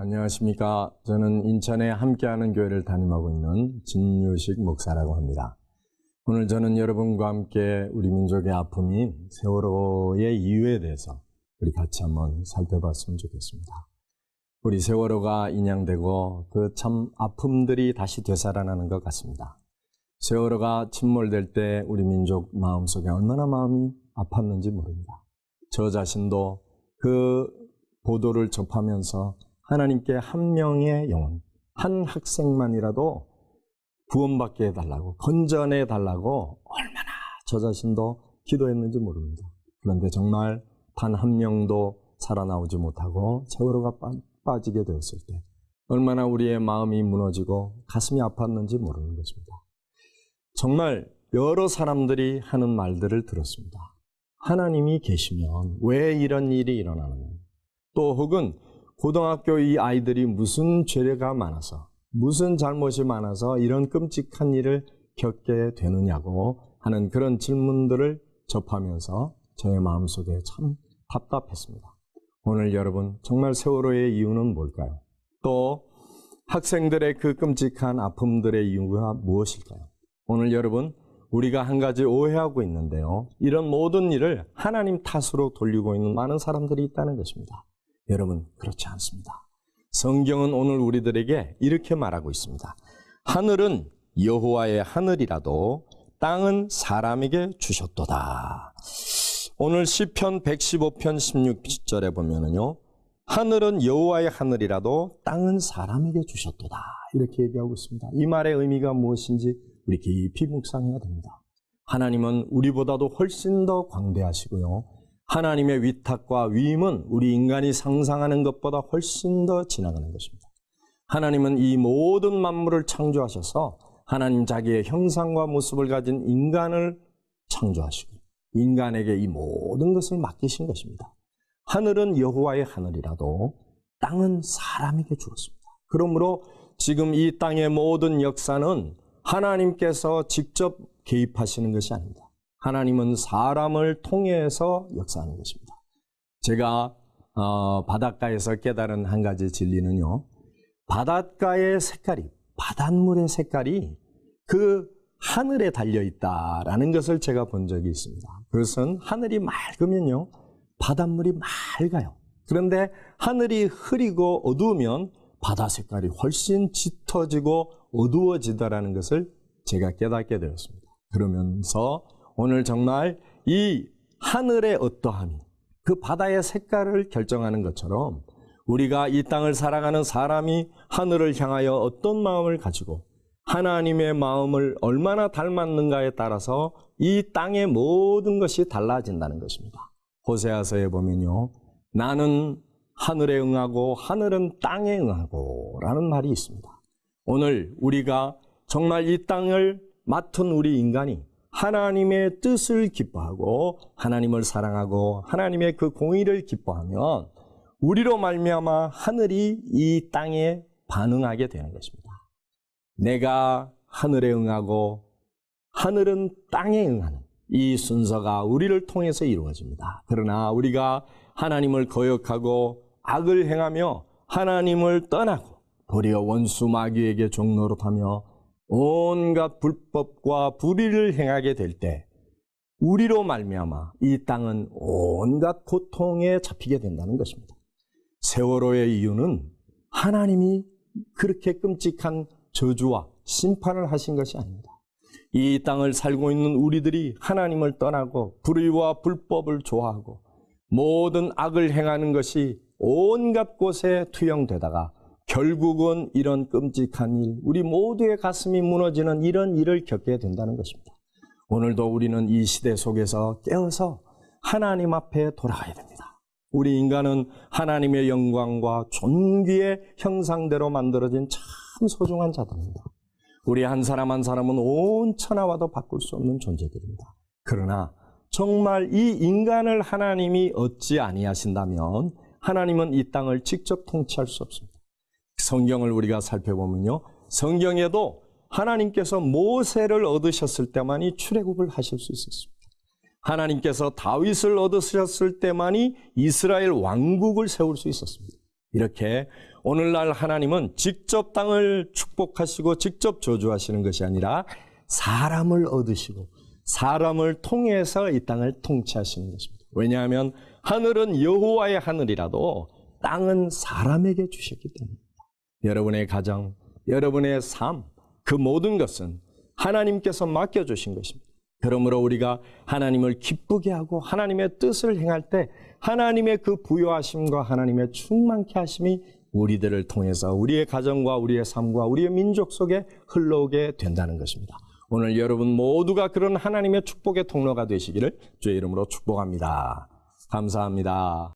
안녕하십니까. 저는 인천에 함께하는 교회를 담임하고 있는 진유식 목사라고 합니다. 오늘 저는 여러분과 함께 우리 민족의 아픔인 세월호의 이유에 대해서 우리 같이 한번 살펴봤으면 좋겠습니다. 우리 세월호가 인양되고 그 참 아픔들이 다시 되살아나는 것 같습니다. 세월호가 침몰될 때 우리 민족 마음속에 얼마나 마음이 아팠는지 모릅니다. 저 자신도 그 보도를 접하면서 하나님께 한 명의 영혼, 한 학생만이라도 구원받게 해달라고, 건져내 달라고 얼마나 저 자신도 기도했는지 모릅니다. 그런데 정말 단 한 명도 살아나오지 못하고 세월호가 빠지게 되었을 때 얼마나 우리의 마음이 무너지고 가슴이 아팠는지 모르는 것입니다. 정말 여러 사람들이 하는 말들을 들었습니다. 하나님이 계시면 왜 이런 일이 일어나느냐. 또 혹은 고등학교 이 아이들이 무슨 죄가 많아서, 무슨 잘못이 많아서 이런 끔찍한 일을 겪게 되느냐고 하는 그런 질문들을 접하면서 저의 마음속에 참 답답했습니다. 오늘 여러분, 정말 세월호의 이유는 뭘까요? 또 학생들의 그 끔찍한 아픔들의 이유가 무엇일까요? 오늘 여러분, 우리가 한 가지 오해하고 있는데요. 이런 모든 일을 하나님 탓으로 돌리고 있는 많은 사람들이 있다는 것입니다. 여러분, 그렇지 않습니다. 성경은 오늘 우리들에게 이렇게 말하고 있습니다. 하늘은 여호와의 하늘이라도 땅은 사람에게 주셨도다. 오늘 시편 115편 16절에 보면은요. 하늘은 여호와의 하늘이라도 땅은 사람에게 주셨도다. 이렇게 얘기하고 있습니다. 이 말의 의미가 무엇인지 우리 깊이 묵상해야 됩니다. 하나님은 우리보다도 훨씬 더 광대하시고요. 하나님의 위탁과 위임은 우리 인간이 상상하는 것보다 훨씬 더 지나가는 것입니다. 하나님은 이 모든 만물을 창조하셔서 하나님 자기의 형상과 모습을 가진 인간을 창조하시고 인간에게 이 모든 것을 맡기신 것입니다. 하늘은 여호와의 하늘이라도 땅은 사람에게 주었습니다. 그러므로 지금 이 땅의 모든 역사는 하나님께서 직접 개입하시는 것이 아닙니다. 하나님은 사람을 통해서 역사하는 것입니다. 제가 바닷가에서 깨달은 한 가지 진리는요. 바닷가의 색깔이, 바닷물의 색깔이 그 하늘에 달려있다라는 것을 제가 본 적이 있습니다. 그것은 하늘이 맑으면요. 바닷물이 맑아요. 그런데 하늘이 흐리고 어두우면 바다 색깔이 훨씬 짙어지고 어두워지더라는 것을 제가 깨닫게 되었습니다. 그러면서 오늘 정말 이 하늘의 어떠함이 그 바다의 색깔을 결정하는 것처럼 우리가 이 땅을 살아가는 사람이 하늘을 향하여 어떤 마음을 가지고 하나님의 마음을 얼마나 닮았는가에 따라서 이 땅의 모든 것이 달라진다는 것입니다. 호세아서에 보면요. 나는 하늘에 응하고 하늘은 땅에 응하고 라는 말이 있습니다. 오늘 우리가 정말 이 땅을 맡은 우리 인간이 하나님의 뜻을 기뻐하고 하나님을 사랑하고 하나님의 그 공의를 기뻐하면 우리로 말미암아 하늘이 이 땅에 반응하게 되는 것입니다. 내가 하늘에 응하고 하늘은 땅에 응하는 이 순서가 우리를 통해서 이루어집니다. 그러나 우리가 하나님을 거역하고 악을 행하며 하나님을 떠나고 도리어 원수 마귀에게 종노릇하며 온갖 불법과 불의를 행하게 될 때 우리로 말미암아 이 땅은 온갖 고통에 잡히게 된다는 것입니다. 세월호의 이유는 하나님이 그렇게 끔찍한 저주와 심판을 하신 것이 아닙니다. 이 땅을 살고 있는 우리들이 하나님을 떠나고 불의와 불법을 좋아하고 모든 악을 행하는 것이 온갖 곳에 투영되다가 결국은 이런 끔찍한 일, 우리 모두의 가슴이 무너지는 이런 일을 겪게 된다는 것입니다. 오늘도 우리는 이 시대 속에서 깨어서 하나님 앞에 돌아가야 됩니다. 우리 인간은 하나님의 영광과 존귀의 형상대로 만들어진 참 소중한 자들입니다. 우리 한 사람 한 사람은 온 천하와도 바꿀 수 없는 존재들입니다. 그러나 정말 이 인간을 하나님이 얻지 아니하신다면 하나님은 이 땅을 직접 통치할 수 없습니다. 성경을 우리가 살펴보면요. 성경에도 하나님께서 모세를 얻으셨을 때만이 출애굽을 하실 수 있었습니다. 하나님께서 다윗을 얻으셨을 때만이 이스라엘 왕국을 세울 수 있었습니다. 이렇게 오늘날 하나님은 직접 땅을 축복하시고 직접 저주하시는 것이 아니라 사람을 얻으시고 사람을 통해서 이 땅을 통치하시는 것입니다. 왜냐하면 하늘은 여호와의 하늘이라도 땅은 사람에게 주셨기 때문입니다. 여러분의 가정, 여러분의 삶, 그 모든 것은 하나님께서 맡겨주신 것입니다. 그러므로 우리가 하나님을 기쁘게 하고 하나님의 뜻을 행할 때 하나님의 그 부요하심과 하나님의 충만케 하심이 우리들을 통해서 우리의 가정과 우리의 삶과 우리의 민족 속에 흘러오게 된다는 것입니다. 오늘 여러분 모두가 그런 하나님의 축복의 통로가 되시기를 주의 이름으로 축복합니다. 감사합니다.